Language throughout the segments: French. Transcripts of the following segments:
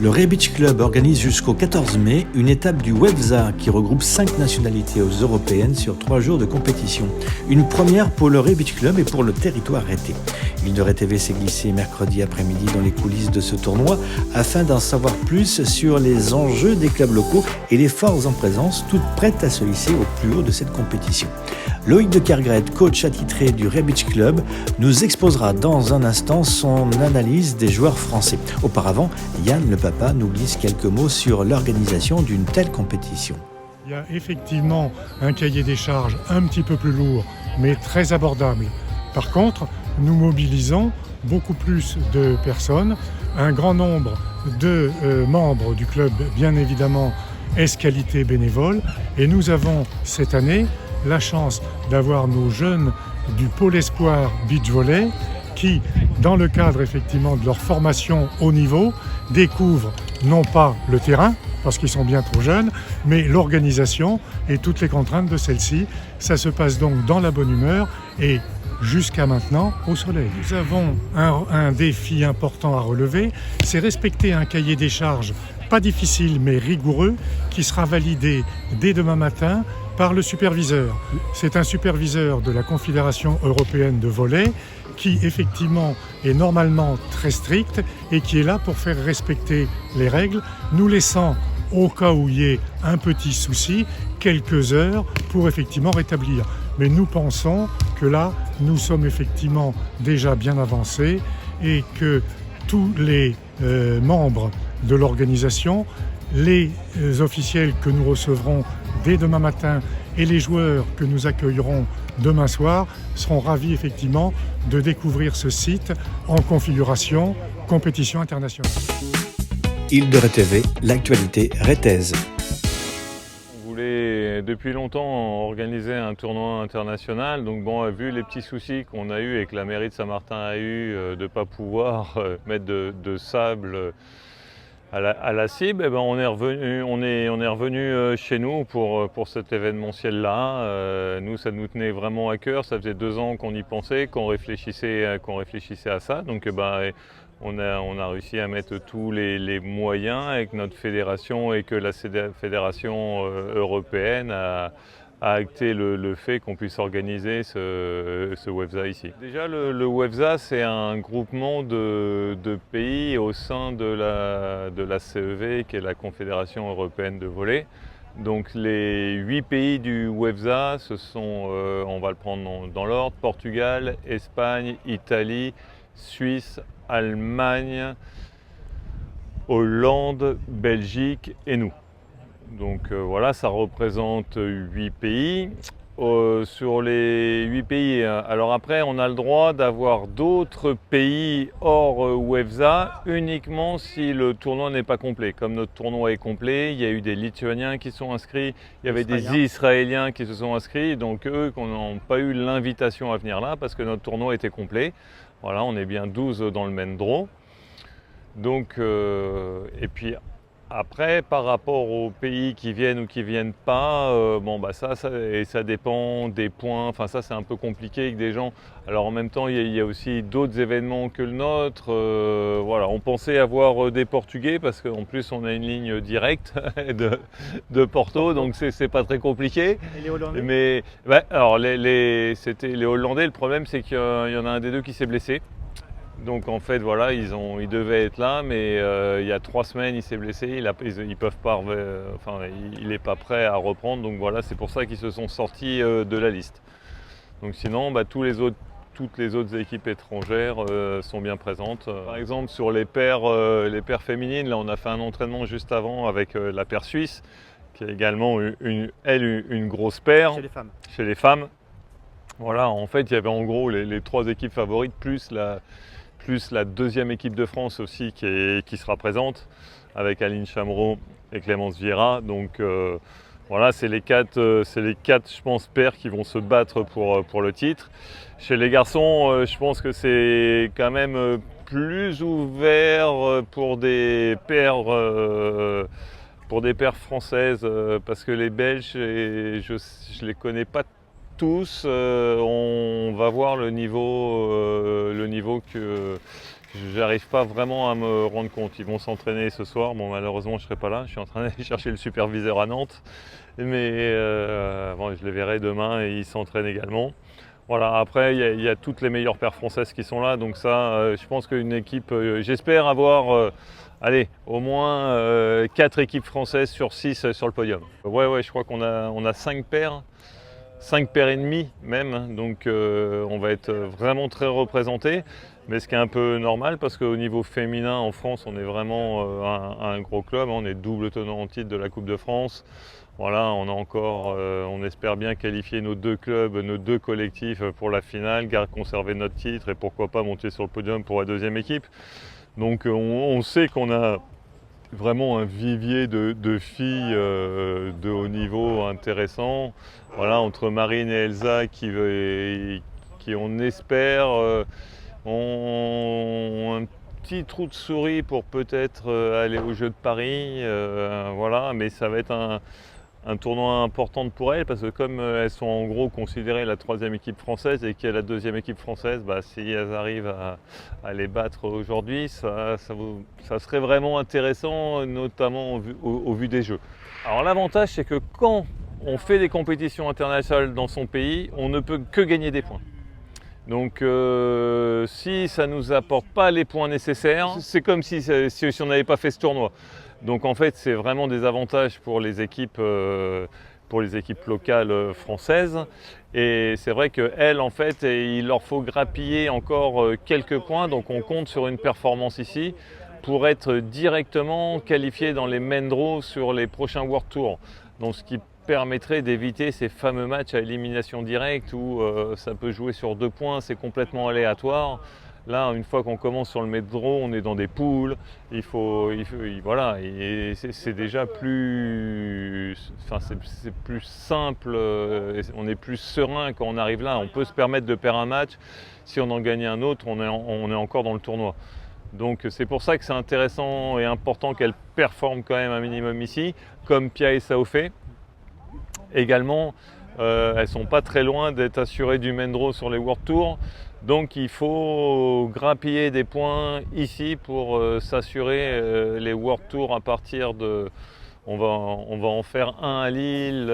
Le Ray Beach Club organise jusqu'au 14 mai une étape du WEFZA qui regroupe 5 nationalités européennes sur 3 jours de compétition. Une première pour le Ray Beach Club et pour le territoire rhété. Île de Ré TV s'est glissé mercredi après-midi dans les coulisses de ce tournoi afin d'en savoir plus sur les enjeux des clubs locaux et les forces en présence, toutes prêtes à se hisser au plus haut de cette compétition. Loïc de Kergret, coach attitré du Ray Beach Club, nous exposera dans un instant son analyse des joueurs français. Auparavant, Yann le Papa nous glisse quelques mots sur l'organisation d'une telle compétition. Il y a effectivement un cahier des charges un petit peu plus lourd, mais très abordable. Par contre, nous mobilisons beaucoup plus de personnes, un grand nombre de membres du club, bien évidemment, ès-qualité bénévole, et nous avons cette année la chance d'avoir nos jeunes du pôle espoir beach volley qui, dans le cadre effectivement de leur formation haut niveau, découvrent non pas le terrain, parce qu'ils sont bien trop jeunes, mais l'organisation et toutes les contraintes de celle-ci. Ça se passe donc dans la bonne humeur et jusqu'à maintenant au soleil. Nous avons un défi important à relever, c'est respecter un cahier des charges pas difficile mais rigoureux qui sera validé dès demain matin par le superviseur. C'est un superviseur de la Confédération européenne de volley qui effectivement est normalement très strict et qui est là pour faire respecter les règles, nous laissant, au cas où il y ait un petit souci, quelques heures pour effectivement rétablir. Mais nous pensons que là, nous sommes effectivement déjà bien avancés et que tous les membres de l'organisation, les officiels que nous recevrons dès demain matin et les joueurs que nous accueillerons demain soir seront ravis effectivement de découvrir ce site en configuration compétition internationale. Île de Ré TV, l'actualité rétaise. On voulait depuis longtemps organiser un tournoi international, donc bon, vu les petits soucis qu'on a eu et que la mairie de Saint-Martin a eu de ne pas pouvoir mettre de sable à la cible, eh ben on est revenu chez nous pour cet événementiel-là. Nous, ça nous tenait vraiment à cœur. Ça faisait 2 ans qu'on y pensait, qu'on réfléchissait à ça. Donc, on a réussi à mettre tous les moyens avec notre fédération et que la fédération européenne a acté le fait qu'on puisse organiser ce WEFZA ici. Déjà, le WEFZA, c'est un groupement de pays au sein de la CEV, qui est la Confédération européenne de volley. Donc les 8 pays du WEFZA, ce sont, on va le prendre dans l'ordre, Portugal, Espagne, Italie, Suisse, Allemagne, Hollande, Belgique et nous. Donc voilà, ça représente 8 pays. Sur les 8 pays, alors après on a le droit d'avoir d'autres pays hors WEFZA uniquement si le tournoi n'est pas complet. Comme notre tournoi est complet, il y a eu des Lituaniens qui sont inscrits, il y avait des Israéliens qui se sont inscrits, donc eux qui n'ont pas eu l'invitation à venir là parce que notre tournoi était complet. Voilà, on est bien 12 dans le main draw. Donc, et puis après, par rapport aux pays qui viennent ou qui ne viennent pas, ça dépend des points. Enfin, ça, c'est un peu compliqué avec des gens. Alors, en même temps, il y a aussi d'autres événements que le nôtre. Voilà, on pensait avoir des Portugais parce qu'en plus, on a une ligne directe de Porto, donc c'est pas très compliqué. Et les Hollandais? Mais, alors, c'était les Hollandais. Le problème, c'est qu'il y en a un des deux qui s'est blessé. Donc en fait voilà, ils devaient être là, mais il y a 3 semaines il s'est blessé, ils peuvent pas, il n'est pas prêt à reprendre, donc voilà, c'est pour ça qu'ils se sont sortis de la liste. Donc sinon, toutes les autres équipes étrangères sont bien présentes. Par exemple sur les paires féminines, là on a fait un entraînement juste avant avec la paire suisse, qui est également une grosse paire. Chez les femmes. Voilà, en fait il y avait en gros les 3 équipes favorites plus la deuxième équipe de France aussi qui sera présente avec Aline Chamereau et Clémence Vieira. Donc voilà, c'est les 4 je pense paires qui vont se battre pour le titre. Chez les garçons, je pense que c'est quand même plus ouvert pour des paires françaises parce que les Belges, je les connais pas tous, on va voir le niveau j'arrive pas vraiment à me rendre compte. Ils vont s'entraîner ce soir. Bon, malheureusement, je serai pas là. Je suis en train d'aller chercher le superviseur à Nantes. Mais bon, je les verrai demain et ils s'entraînent également. Voilà, après, il y a toutes les meilleures paires françaises qui sont là. Donc ça, je pense qu'une équipe, j'espère avoir allez, au moins 4 équipes françaises sur 6 sur le podium. Ouais, je crois qu'on a 5 paires. 5 paires et demie même, donc on va être vraiment très représentés, mais ce qui est un peu normal parce qu'au niveau féminin en France on est vraiment un gros club, on est double tenant en titre de la Coupe de France. Voilà, on a encore, on espère bien qualifier nos 2 clubs, nos 2 collectifs pour la finale, conserver notre titre et pourquoi pas monter sur le podium pour la deuxième équipe. Donc on sait qu'on a vraiment un vivier de filles de haut niveau intéressant. Voilà, entre Marine et Elsa qui on espère ont un petit trou de souris pour peut-être aller aux Jeux de Paris. Voilà, mais ça va être un tournoi important pour elles parce que comme elles sont en gros considérées la 3e équipe française et qu'il y a la 2e équipe française, si elles arrivent à les battre aujourd'hui, ça serait vraiment intéressant, notamment au vu des Jeux. Alors l'avantage c'est que quand on fait des compétitions internationales dans son pays, on ne peut que gagner des points. Donc si ça ne nous apporte pas les points nécessaires, c'est comme si on n'avait pas fait ce tournoi. Donc en fait c'est vraiment des avantages pour les équipes locales françaises. Et c'est vrai qu'elles en fait il leur faut grappiller encore quelques points. Donc on compte sur une performance ici pour être directement qualifié dans les main draws sur les prochains World Tour. Donc ce qui permettrait d'éviter ces fameux matchs à élimination directe où ça peut jouer sur 2 points, c'est complètement aléatoire. Là, une fois qu'on commence sur le main draw, on est dans des poules. Voilà, et c'est déjà plus, c'est plus simple. On est plus serein quand on arrive là. On peut se permettre de perdre un match. Si on en gagne un autre, on est encore dans le tournoi. Donc c'est pour ça que c'est intéressant et important qu'elles performent quand même un minimum ici, comme Pia et Sao fait. Également, elles ne sont pas très loin d'être assurées du main draw sur les World Tour. Donc il faut grappiller des points ici pour s'assurer les World Tour à partir de... On va en faire un à Lille,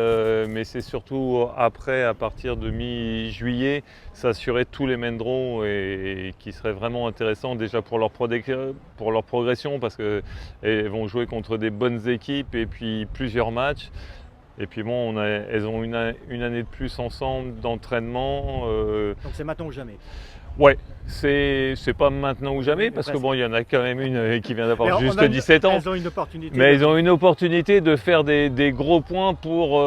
mais c'est surtout après, à partir de mi-juillet, s'assurer tous les main draws et qui serait vraiment intéressant déjà pour leur progression parce qu'elles vont jouer contre des bonnes équipes et puis plusieurs matchs. Et puis bon, elles ont une année de plus ensemble d'entraînement. Donc c'est maintenant ou jamais. Ouais, c'est pas maintenant ou jamais parce que bon, il y en a quand même une qui vient d'avoir juste 17 ans. Elles ont une opportunité. Mais elles ont une opportunité de faire des gros points pour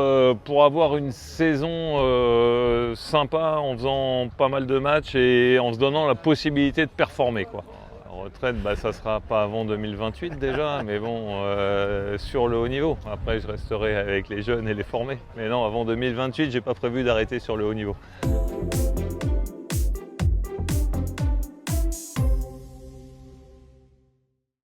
avoir une saison sympa en faisant pas mal de matchs et en se donnant la possibilité de performer, quoi. Retraite, ça sera pas avant 2028 déjà, mais bon, sur le haut niveau. Après, je resterai avec les jeunes et les formés. Mais non, avant 2028, j'ai pas prévu d'arrêter sur le haut niveau.